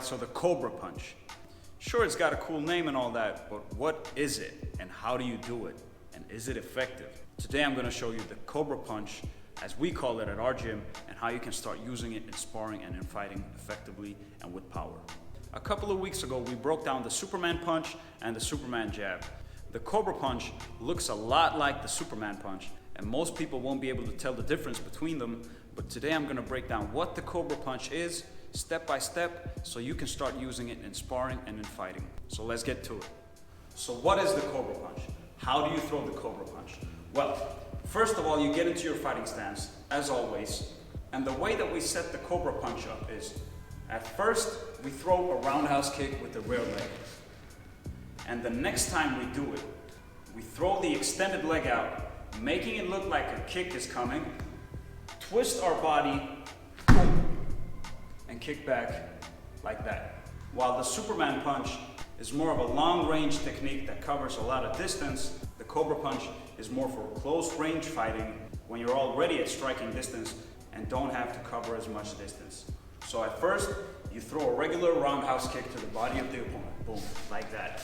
Alright, so the Cobra Punch. Sure, it's got a cool name and all that, but what is it and how do you do it? And is it effective? Today I'm going to show you the Cobra Punch, as we call it at our gym, and how you can start using it in sparring and in fighting effectively and with power. A couple of weeks ago we broke down the Superman Punch and the Superman Jab. The Cobra Punch looks a lot like the Superman Punch, and most people won't be able to tell the difference between them, but today I'm going to break down what the Cobra Punch is, step by step, so you can start using it in sparring and in fighting. So let's get to it. So what is the Cobra Punch? How do you throw the Cobra Punch? Well, first of all, you get into your fighting stance, as always, and the way that we set the Cobra Punch up is, at first, we throw a roundhouse kick with the rear leg. And the next time we do it, we throw the extended leg out, making it look like a kick is coming, twist our body, boom, and kick back like that. While the Superman Punch is more of a long-range technique that covers a lot of distance, the Cobra Punch is more for close-range fighting when you're already at striking distance and don't have to cover as much distance. So at first, you throw a regular roundhouse kick to the body of the opponent, boom, like that.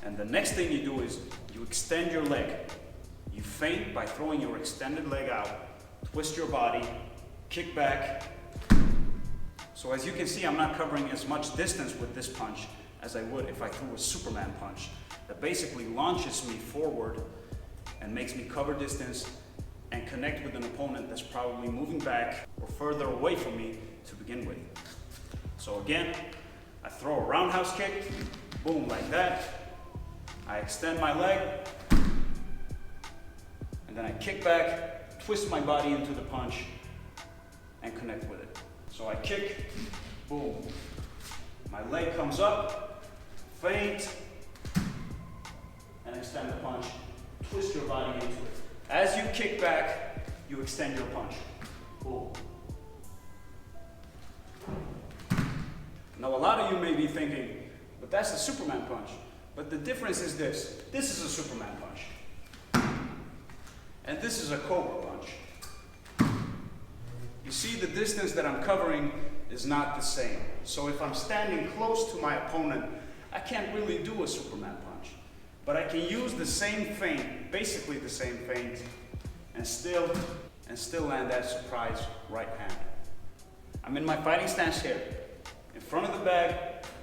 And the next thing you do is you extend your leg. You feint by throwing your extended leg out, twist your body, kick back. So as you can see, I'm not covering as much distance with this punch as I would if I threw a Superman Punch that basically launches me forward and makes me cover distance and connect with an opponent that's probably moving back or further away from me to begin with. So again, I throw a roundhouse kick, boom, like that. I extend my leg, and then I kick back, twist my body into the punch, and connect with it. So I kick, boom. My leg comes up, feint, and extend the punch. Twist your body into it. As you kick back, you extend your punch. Boom. Now a lot of you may be thinking, but that's the Superman Punch. But the difference is this. This is a Superman Punch. And this is a Cobra Punch. You see, the distance that I'm covering is not the same. So if I'm standing close to my opponent, I can't really do a Superman Punch. But I can use the same feint, basically the same feint, and still land that surprise right hand. I'm in my fighting stance here. In front of the bag,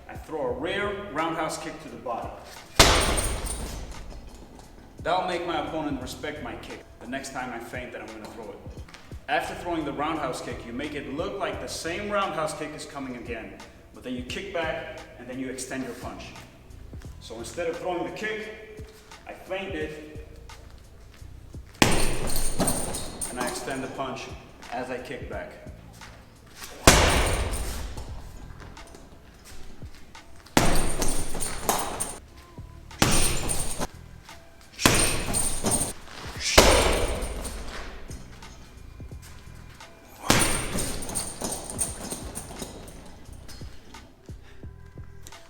I throw a rear roundhouse kick to the body. That'll make my opponent respect my kick the next time I feint that I'm going to throw it. After throwing the roundhouse kick, you make it look like the same roundhouse kick is coming again, but then you kick back and then you extend your punch. So instead of throwing the kick, I feint it and I extend the punch as I kick back.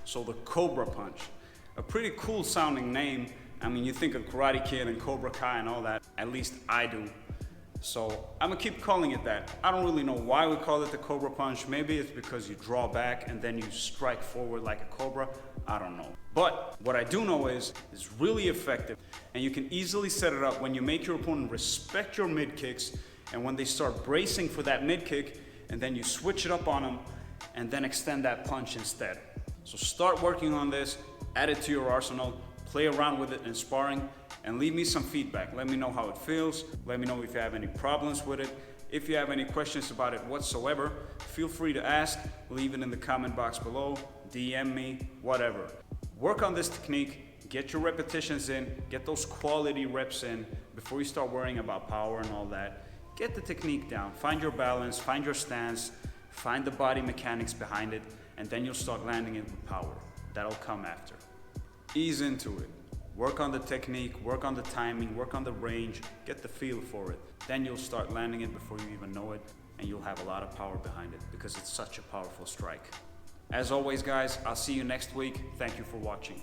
So the Cobra Punch, a pretty cool sounding name. I mean, you think of Karate Kid and Cobra Kai and all that, at least I do. So I'm gonna keep calling it that. I don't really know why we call it the Cobra Punch. Maybe it's because you draw back and then you strike forward like a cobra. I don't know. But what I do know is it's really effective, and you can easily set it up when you make your opponent respect your mid kicks, and when they start bracing for that mid kick, and then you switch it up on them and then extend that punch instead. So start working on this, add it to your arsenal, play around with it in sparring, and leave me some feedback. Let me know how it feels. Let me know if you have any problems with it. If you have any questions about it whatsoever, feel free to ask. Leave it in the comment box below, DM me, whatever. Work on this technique, get your repetitions in, get those quality reps in before you start worrying about power and all that. Get the technique down, find your balance, find your stance, find the body mechanics behind it, and then you'll start landing it with power. That'll come after. Ease into it. Work on the technique, work on the timing, work on the range, get the feel for it. Then you'll start landing it before you even know it, and you'll have a lot of power behind it because it's such a powerful strike. As always, guys, I'll see you next week. Thank you for watching.